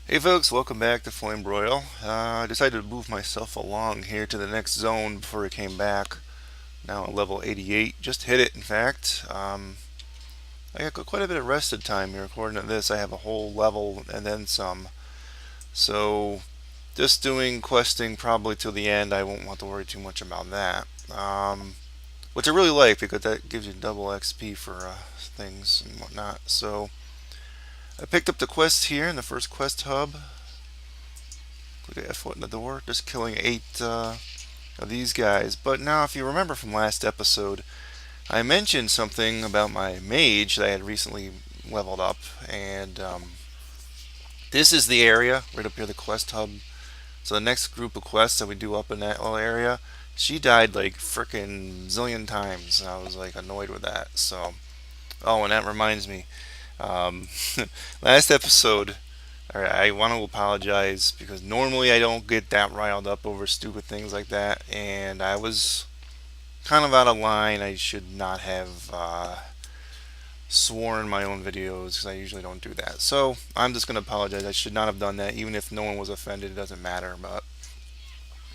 Hey folks, welcome back to Flamebroil. I decided to move myself along here to the next zone before I came back. Now at level 88, just hit it in fact. I got quite a bit of rested time here. According to this, I have a whole level and then some. So just doing questing probably till the end. I won't want to worry too much about that. Which I really like because that gives you double XP for things and whatnot. So I picked up the quest here in the first quest hub. Click a foot in the door, just killing 8 of these guys. But now, if you remember from last episode, I mentioned something about my mage that I had recently leveled up, and this is the area right up here, the quest hub. So the next group of quests that we do up in that little area, she died like frickin' zillion times, and I was like annoyed with that. So, oh, and that reminds me, um, last episode, alright, I want to apologize because normally I don't get that riled up over stupid things like that, and I was kind of out of line. I should not have sworn in my own videos because I usually don't do that. So I'm just going to apologize. I should not have done that, even if no one was offended. It doesn't matter. But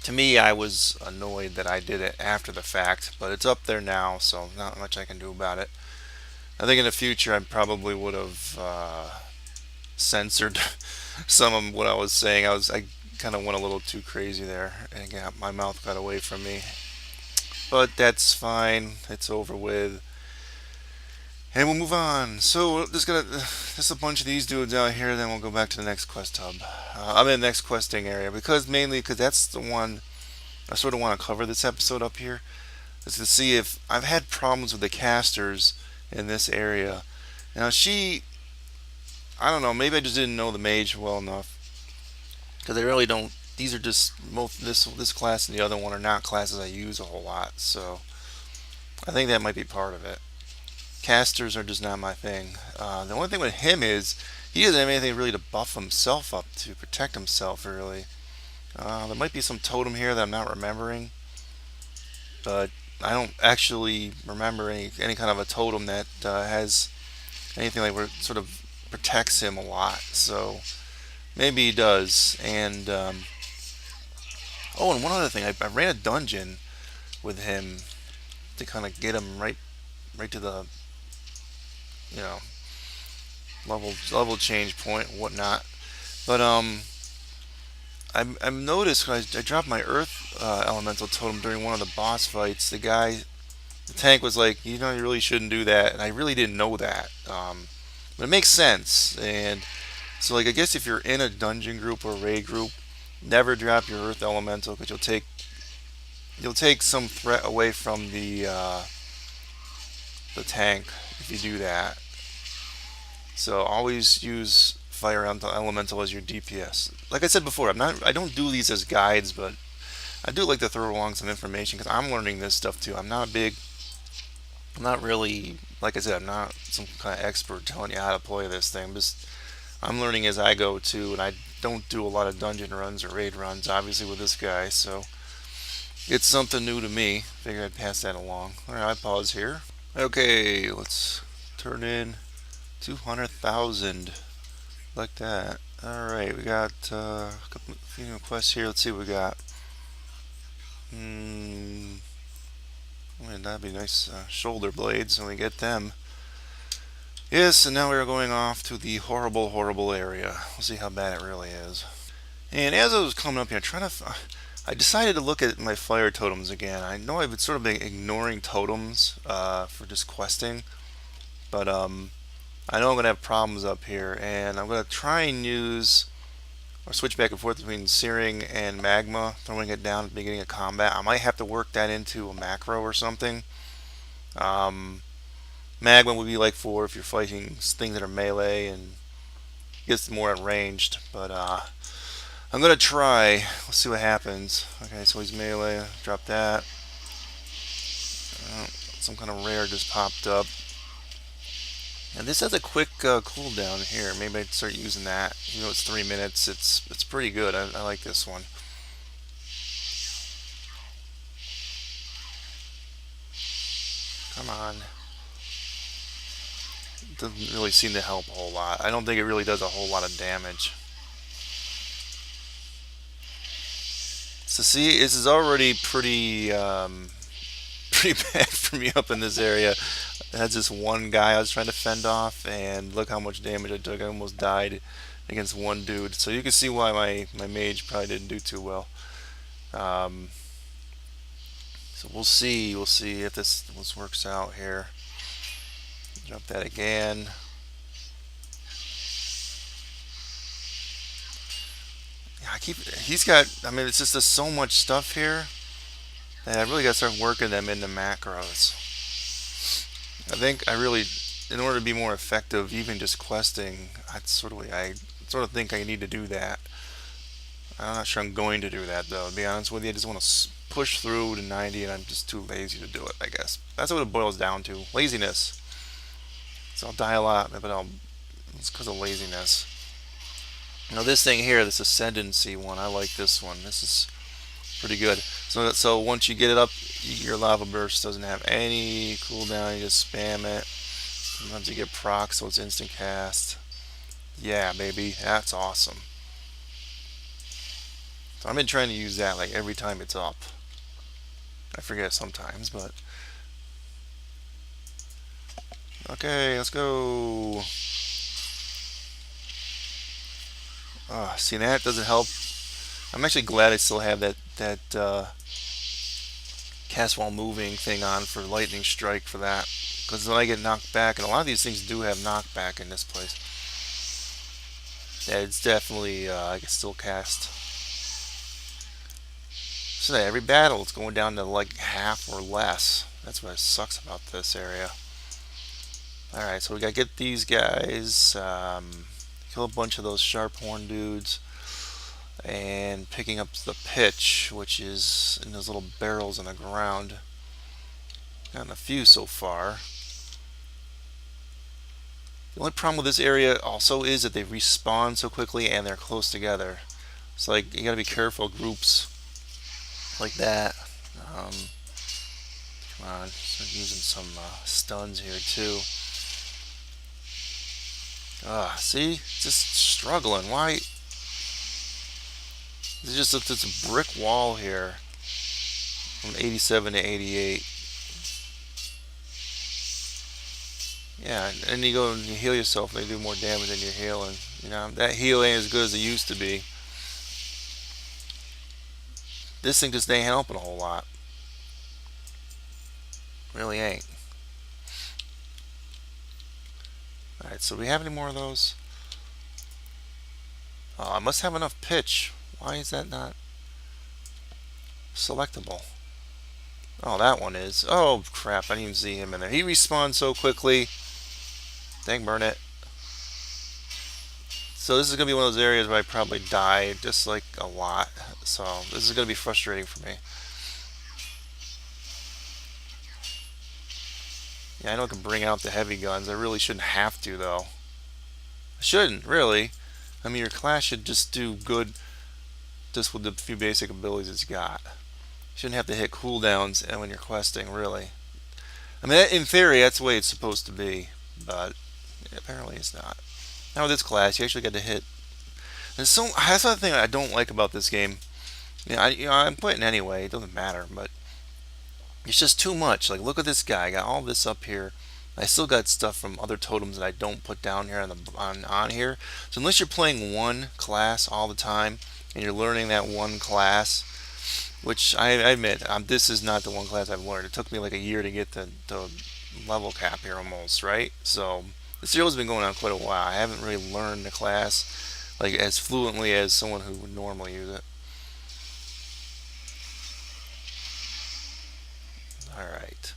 to me, I was annoyed that I did it after the fact, but it's up there now, so not much I can do about it. I think in the future I probably would have censored some of what I was saying. I kind of went a little too crazy there, and my mouth got away from me. But that's fine. It's over with, and we'll move on. So just a bunch of these dudes out here. Then we'll go back to the next quest hub. I'm in the next questing area because that's the one I sort of want to cover this episode up here. Is to see if I've had problems with the casters in this area. Now I don't know. Maybe I just didn't know the mage well enough because I really don't. These are just both this class and the other one are not classes I use a whole lot. So I think that might be part of it. Casters are just not my thing. The only thing with him is he doesn't have anything really to buff himself up to protect himself really. There might be some totem here that I'm not remembering, but I don't actually remember any kind of a totem that has anything like where it sort of protects him a lot. So maybe he does. And oh, and one other thing, I ran a dungeon with him to kind of get him right to the you know level change point and whatnot. But I've noticed when I dropped my Earth Elemental Totem during one of the boss fights. The tank was like, you know, you really shouldn't do that, and I really didn't know that. But it makes sense, and so like I guess if you're in a dungeon group or raid group, never drop your Earth Elemental because you'll take some threat away from the tank if you do that. So always use Fire Elemental as your DPS. Like I said before, I don't do these as guides, but I do like to throw along some information because I'm learning this stuff too. I'm not really, like I said, I'm not some kind of expert telling you how to play this thing. I'm learning as I go too, and I don't do a lot of dungeon runs or raid runs, obviously with this guy, so it's something new to me. Figured I'd pass that along. All right, I pause here. Okay, let's turn in 200,000 like that. All right, we got a few quests here. Let's see what we got. That'd be nice shoulder blades when we get them. Yes, and now we're going off to the horrible, horrible area. We'll see how bad it really is. And as I was coming up here, I decided to look at my fire totems again. I know I've sort of been ignoring totems for just questing, but I know I'm going to have problems up here, and I'm going to try and use or switch back and forth between searing and magma, throwing it down at the beginning of combat. I might have to work that into a macro or something. Um, Magma would be like for if you're fighting things that are melee and gets more ranged, but I'm gonna try. Let's see what happens. Okay, so he's melee. Drop that. Some kind of rare just popped up. And this has a quick cooldown here. Maybe I'd start using that. Even though it's 3 minutes, it's pretty good. I like this one. Come on. Doesn't really seem to help a whole lot. I don't think it really does a whole lot of damage. So see, this is already pretty pretty bad for me up in this area. That's just one guy I was trying to fend off, and look how much damage I took. I almost died against one dude. So you can see why my mage probably didn't do too well. Um, so we'll see if this works out here. Jump that again. Yeah, he's got, I mean, it's just there's so much stuff here that I really got to start working them into macros. I think I really, in order to be more effective, even just questing, I sort of think I need to do that. I'm not sure I'm going to do that though. To be honest with you, I just want to push through to 90, and I'm just too lazy to do it. I guess that's what it boils down to: laziness. So I'll die a lot, but it's because of laziness. Now this thing here, this ascendancy one, I like this one. This is pretty good. So once you get it up, your lava burst doesn't have any cooldown. You just spam it. Sometimes you get proc, so it's instant cast. Yeah, baby, that's awesome. So I've been trying to use that like every time it's up. I forget sometimes, but okay, let's go. See, that doesn't help. I'm actually glad I still have that cast while moving thing on for lightning strike for that, because when I get knocked back, and a lot of these things do have knockback in this place. Yeah, it's definitely I can still cast. So that every battle it's going down to like half or less. That's what sucks about this area. Alright, so we gotta get these guys, kill a bunch of those sharp horn dudes, and picking up the pitch, which is in those little barrels in the ground. Gotten a few so far. The only problem with this area also is that they respawn so quickly and they're close together. It's like you gotta be careful groups like that. Come on, start using some stuns here too. See, just struggling. Why? There's just this brick wall here from 87 to 88. Yeah, and you go and you heal yourself, and they do more damage than you're healing. You know, that heal ain't as good as it used to be. This thing just ain't helping a whole lot. Really ain't. Alright, so do we have any more of those? Oh, I must have enough pitch. Why is that not selectable? Oh, that one is. Oh, crap. I didn't even see him in there. He respawns so quickly. Dang, burn it. So this is going to be one of those areas where I probably die just like a lot. So this is going to be frustrating for me. Yeah, I know I can bring out the heavy guns. I really shouldn't have to, though. I shouldn't, really. I mean, your class should just do good just with the few basic abilities it's got. You shouldn't have to hit cooldowns and when you're questing, really. I mean, in theory, that's the way it's supposed to be, but apparently it's not. Now with this class, you actually get to hit. And so that's the thing I don't like about this game. I'm playing anyway. It doesn't matter, but it's just too much. Like, look at this guy. I got all this up here. I still got stuff from other totems that I don't put down here on here. So unless you're playing one class all the time and you're learning that one class, which I admit, this is not the one class I've learned. It took me like a year to get the level cap here almost, right? So this serial's been going on quite a while. I haven't really learned the class like as fluently as someone who would normally use it. Alright.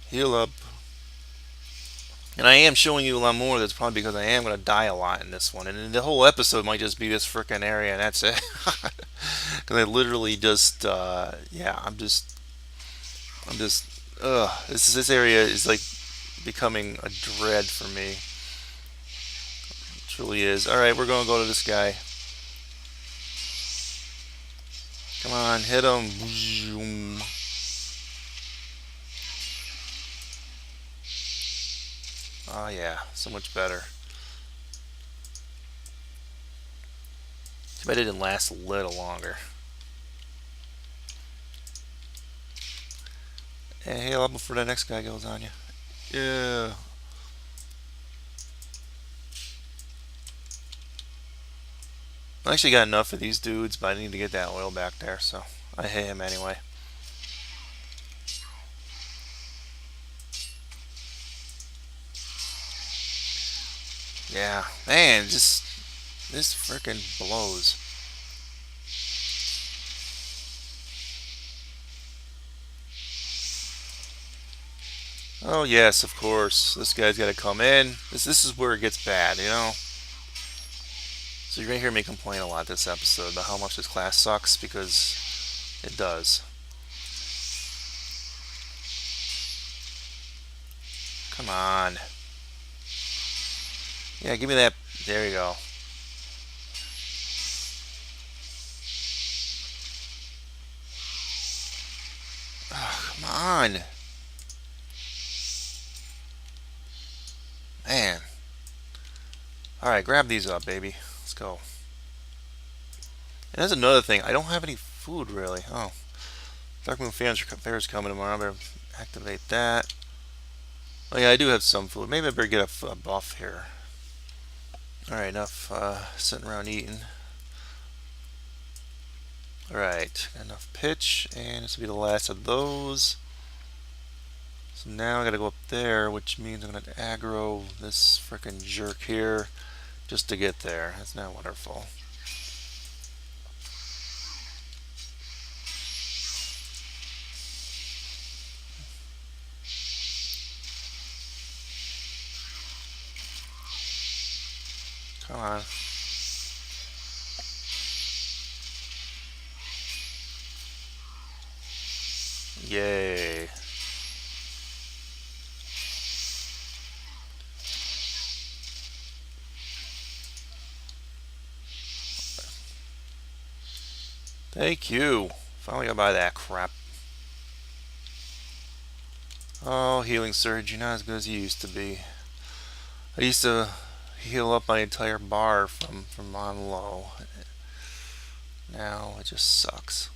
Heal up. And I am showing you a lot more. That's probably because I am going to die a lot in this one. And the whole episode might just be this frickin' area and that's it. Because I literally just, yeah, I'm just, this area is like becoming a dread for me. It truly is. Alright, we're going to go to this guy. Come on, hit him. Oh yeah, so much better. But it didn't last a little longer. And hey, level before the next guy goes on you. Yeah. I actually got enough of these dudes, but I need to get that oil back there, so I hit him anyway. Yeah, man, just this freaking blows. Oh yes, of course. This guy's got to come in. This is where it gets bad, you know. So you're gonna hear me complain a lot this episode about how much this class sucks because it does. Come on. Yeah, give me that. There you go. Oh, come on. Man. Alright, grab these up, baby. Let's go. And that's another thing. I don't have any food, really. Oh. Darkmoon Fair's coming tomorrow. I better activate that. Oh, yeah, I do have some food. Maybe I better get a buff here. Alright, enough sitting around eating. Alright, enough pitch. And this will be the last of those. So now I gotta go up there, which means I'm gonna aggro this frickin' jerk here just to get there. That's not wonderful. Come on. Yay. Thank you. Finally got by that crap. Oh, healing surge, you're not as good as you used to be. I used to heal up my entire bar from on low. Now it just sucks.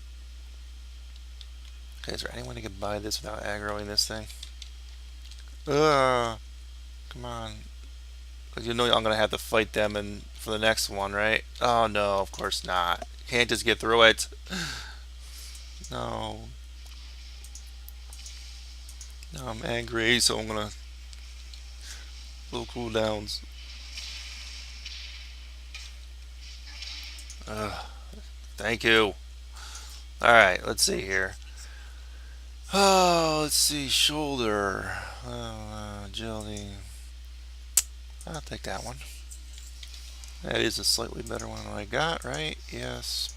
Okay, is there any way to get by this without aggroing this thing? Ugh. Come on. Because you know I'm going to have to fight them and for the next one, right? Oh no, of course not. Can't just get through it. No. Now I'm angry, so I'm going to little cooldowns. Ugh. Thank you. Alright, let's see here. Oh, let's see. Shoulder. Agility. I'll take that one. That is a slightly better one than I got, right? Yes.